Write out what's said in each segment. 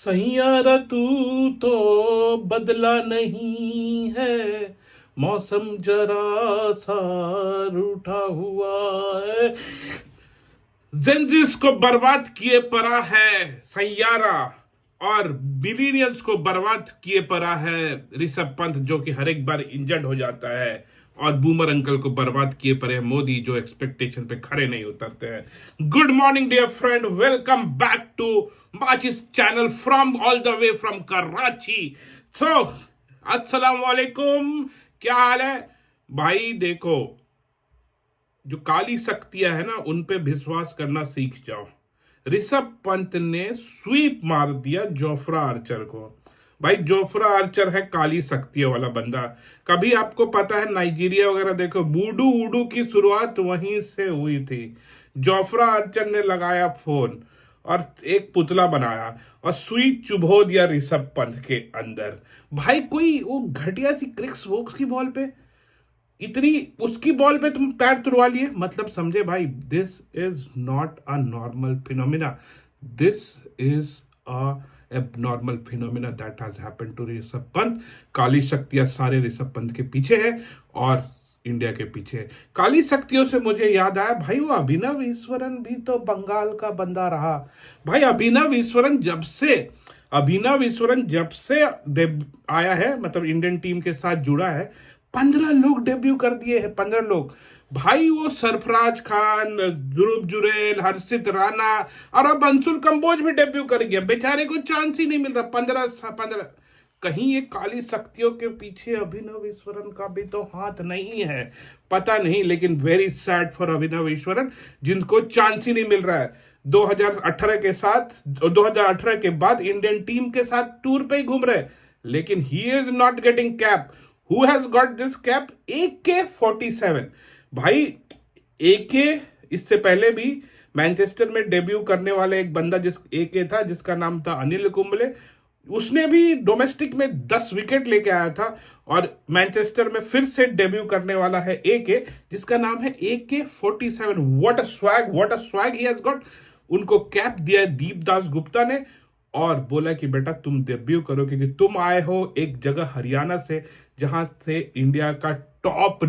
सैयारा तू तो बदला नहीं है, मौसम जरा सा रूठा हुआ है। जेंजिस को बर्बाद किए पड़ा है सैयारा, और बिलियनियंस को बर्बाद किए पड़ा है ऋषभ पंत, जो कि हर एक बार इंजर्ड हो जाता है। और बूमर अंकल को बर्बाद किए पड़े हैं मोदी, जो एक्सपेक्टेशन पे खड़े नहीं उतरते हैं। Good morning dear friend, welcome back to Machis channel from all the way from Karachi. So अस्सलाम वालेकुम, क्या हाल है भाई? देखो, जो काली शक्तियां है ना, उन पे विश्वास करना सीख जाओ। ऋषभ पंत ने स्वीप मार दिया जोफ्रा आर्चर को। भाई जोफ्रा आर्चर है काली शक्तियों वाला बंदा। कभी आपको पता है नाइजीरिया वगैरह देखो, बूडू वूडू की शुरुआत वहीं से हुई थी। जोफ्रा आर्चर ने लगाया फोन और एक पुतला बनाया और सुई चुभो दिया ऋषभ पंत के अंदर। भाई कोई वो घटिया सी क्रिक्स वोक्स की बॉल पे, इतनी उसकी बॉल पे तुम पैर तुड़वा लिए, मतलब समझे भाई? This is not a normal phenomena, this is a abnormal phenomena that has happened to Rishabh Pant. काली शक्तियां सारे ऋषभ पंत के पीछे है और इंडिया के पीछे है। काली शक्तियों से मुझे याद आया भाई, वो अभिनव ईश्वरन भी तो बंगाल का बंदा रहा। भाई अभिनव ईश्वरन जब से आया है, मतलब इंडियन टीम के साथ जुड़ा है, 15 लोग डेब्यू कर दिए हैं, 15 लोग। भाई वो सरफराज खान, ध्रुव जुरेल, हर्षित राणा और अब अंशुल कंबोज भी डेब्यू कर गया। बेचारे को चांस ही नहीं मिल रहा। 15 कहीं ये काली शक्तियों के पीछे अभिनव ईश्वरन का भी तो हाथ नहीं है? पता नहीं, लेकिन वेरी सैड फॉर अभिनव ईश्वरन, जिनको चांस ही नहीं मिल रहा है। 2018 के साथ, 2018 के बाद इंडियन टीम के साथ टूर पे ही घूम रहे, लेकिन he is not getting cap. Who has got this cap? AK-47। भाई AK इससे पहले भी मैनचेस्टर में डेब्यू करने वाले एक बंदा जिस AK था, जिसका नाम था अनिल कुंबले, उसने भी डोमेस्टिक में 10 विकेट लेके आया था। और मैनचेस्टर में फिर से डेब्यू करने वाला है AK, जिसका नाम है AK-47। What a swag he has got. उनको कैप दिया है दीपदास गुप्ता ने और बोला कि बेटा तुम डेब्यू करो, क्योंकि तुम आए हो एक जगह हरियाणा से, जहां से इंडिया का टॉप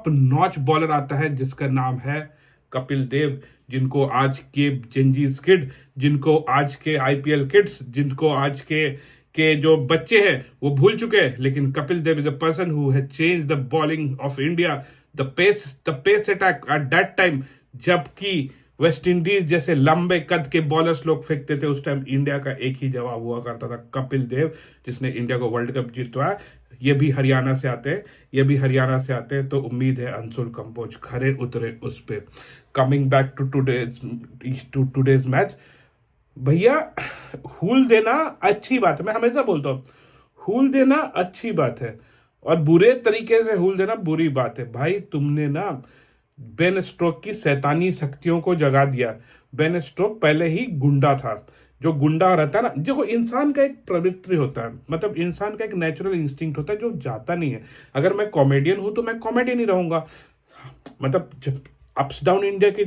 नॉच बॉलर आता है, जिसका नाम है कपिल देव, जिनको आज के जेंजीज किड, जिनको आज के IPL किड्स, जिनको आज के जो बच्चे हैं वो भूल चुके हैं। लेकिन Kapil Dev is a person who has change the bowling of India, the pace attack at that time, जबकि वेस्ट इंडीज जैसे लंबे कद के बॉलर्स लोग फेंकते थे, उस टाइम इंडिया का एक ही जवाब हुआ करता था, कपिल देव, जिसने इंडिया को वर्ल्ड कप जीतवाया। ये भी हरियाणा से आते हैं, तो उम्मीद है अंशुल कंबोज खरे उतरे उस पे। Coming back to today's match, भैया हूल देना अच्छी बात है, मैं हमेशा बोलता हूँ हूल देना अच्छी बात है और बुरे तरीके से हूल देना बुरी बात है। भाई तुमने ना बेन स्टोक की शैतानी शक्तियों को जगा दिया। बेन स्टोक पहले ही गुंडा था। जो गुंडा रहता है ना, जो इंसान का एक प्रवृत्ति होता है, मतलब इंसान का एक नेचुरल इंस्टिंक्ट होता है जो जाता नहीं है। अगर मैं कॉमेडियन हूं तो मैं कॉमेडियन ही रहूंगा। मतलब जब अप्स डाउन इंडिया के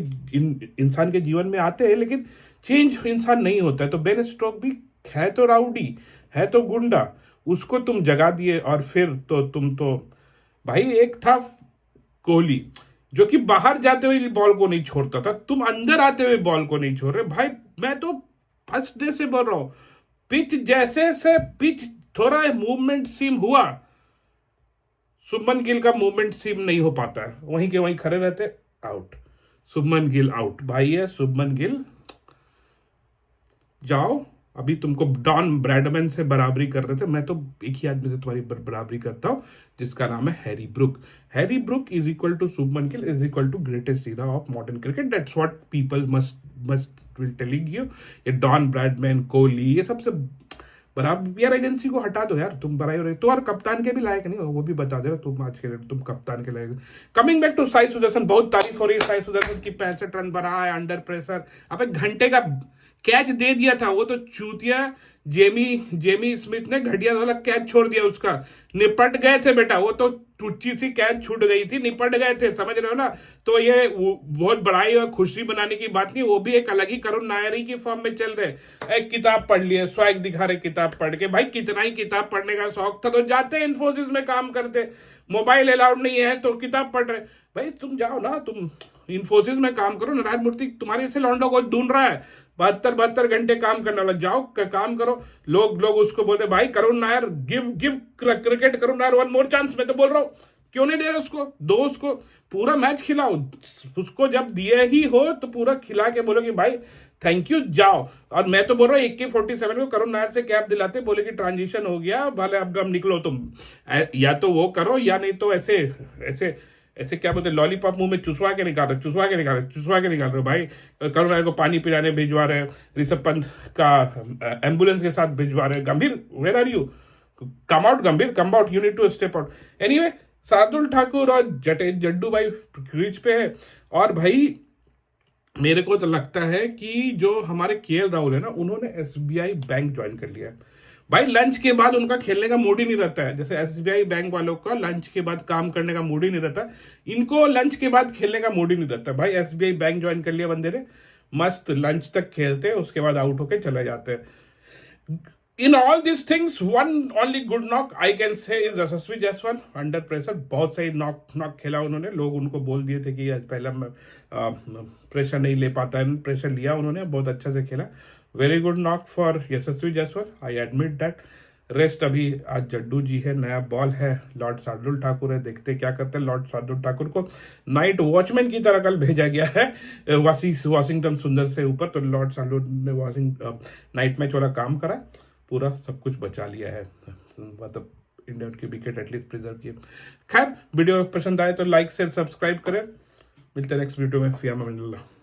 इंसान के जीवन में आते हैं, लेकिन चेंज इंसान नहीं होता है। तो बेन स्टोक भी है तो राउडी, है तो गुंडा, उसको तुम जगा दिए। और फिर तो तुम तो भाई, एक था कोहली जो कि बाहर जाते हुए बॉल को नहीं छोड़ता था, तुम अंदर आते हुए बॉल को नहीं छोड़ रहे। भाई मैं तो फर्स्ट डे से बोल रहा हूं, पिच थोड़ा मूवमेंट सीम हुआ, शुभमन गिल का मूवमेंट सीम नहीं हो पाता है, वहीं के वहीं खड़े रहते, आउट। शुभमन गिल आउट। भाई है शुभमन गिल, जाओ। अभी तुमको डॉन ब्रैडमैन से बराबरी कर रहे थे, मैं तो एक ही आदमी से तुम्हारी बराबरी करता हूं, जिसका नाम है Harry Brook. Harry Brook is equal to Shubman Gill is equal to greatest hero of modern cricket. That's what people must will telling you. ये डॉन ब्रैडमैन, कोहली, ये सबसे बराबर यार, एजेंसी को हटा दो यार, तुम बराबर तो। और कप्तान के भी लायक नहीं हो, वो भी बता दे रहे तुम आज के तुम कप्तान के लायक। Coming back to Sai Sudharsan, बहुत तारीफ हो रही है साई सुदर्शन की, 65 रन बना है अंडर प्रेशर। अब एक घंटे का कैच दे दिया था, वो तो चूतिया जेमी स्मिथ ने घटिया वाला कैच छोड़ दिया उसका। निपट गए थे बेटा, वो तो टुच्ची सी कैच छूट गई थी, निपट गए थे, समझ रहे हो ना। तो ये बहुत बड़ाई और खुशी बनाने की बात नहीं, वो भी एक अलग ही करुण नायर ही की फॉर्म में चल रहे। एक किताब पढ़ लिए, स्वैग दिखा रहे किताब पढ़ के। भाई कितना ही किताब पढ़ने का शौक था तो जाते इन्फोसिस में काम करते, मोबाइल अलाउड नहीं है तो किताब पढ़ रहे। भाई तुम जाओ ना, तुम इन्फोसिस में काम करो, नारायण मूर्ति तुम्हारे से लौंडो को ढूंढ रहा है, 72 घंटे काम करने वाला, जाओ काम करो। लोग उसको बोल रहे भाई Karun Nair give cricket Karun Nair one more chance. मैं तो बोल रहा हूँ क्यों नहीं दे रहे उसको, दो उसको पूरा मैच खिलाओ। उसको जब दिए ही हो तो पूरा खिला के बोलो कि भाई थैंक यू, जाओ। और मैं तो बोल रहा हूँ AK-47 को करुण नायर से कैप दिलाते, बोले कि ट्रांजिशन हो गया, भले अब निकलो तुम, या तो वो करो या नहीं तो ऐसे ऐसे ऐसे क्या बोलते, लॉलीपॉप मुंह में चुसवा के निकाल रहे, चुसवा के निकाल रहे भाई। करुण नायर को पानी पिलाने भिजवा रहे, ऋषभ पंत का एम्बुलेंस के साथ भिजवा रहे। Gambhir where are you, come out Gambhir, come out, you need to step out. Anyway Shardul Thakur और जड्डू भाई क्रीज पे है। और भाई मेरे को तो लगता है कि जो हमारे KL राहुल है ना, उन्होंने SBI बैंक ज्वाइन कर लिया है भाई। लंच के बाद उनका खेलने का मूड ही नहीं रहता है, जैसे SBI बैंक वालों का लंच के बाद काम करने का मूड ही नहीं रहता, इनको लंच के बाद खेलने का मूड ही नहीं रहता भाई। SBI बैंक ज्वाइन कर लिया बंदे ने, मस्त लंच तक खेलते हैं, उसके बाद आउट होके चले जाते हैं। In all these things, one only good knock I can say is Yashasvi Jaiswal under pressure. बहुत सही नॉक खेला उन्होंने, लोग उनको बोल दिए थे कि आज पहला प्रेशर नहीं ले पाता है, प्रेशर लिया उन्होंने, बहुत अच्छा से खेला। Very good knock for Yashasvi Jaiswal, I admit that. Rest अभी आज जड्डू जी है, नया बॉल है, लॉर्ड शार्दुल ठाकुर है, देखते क्या करते हैं। लॉर्ड शार्दुल ठाकुर को नाइट वॉचमैन की तरह कल भेजा गया है वाशिंगटन सुंदर से ऊपर, तो लॉर्ड शार्दुल ने नाइट मैच वाला काम करा, पूरा सब कुछ बचा लिया है, मतलब इंडिया की विकेट एटलीस्ट प्रिजर्व किए। खैर वीडियो पसंद आए तो लाइक शेयर सब्सक्राइब करें, मिलते हैं नेक्स्ट वीडियो में। फिया अमान अल्लाह।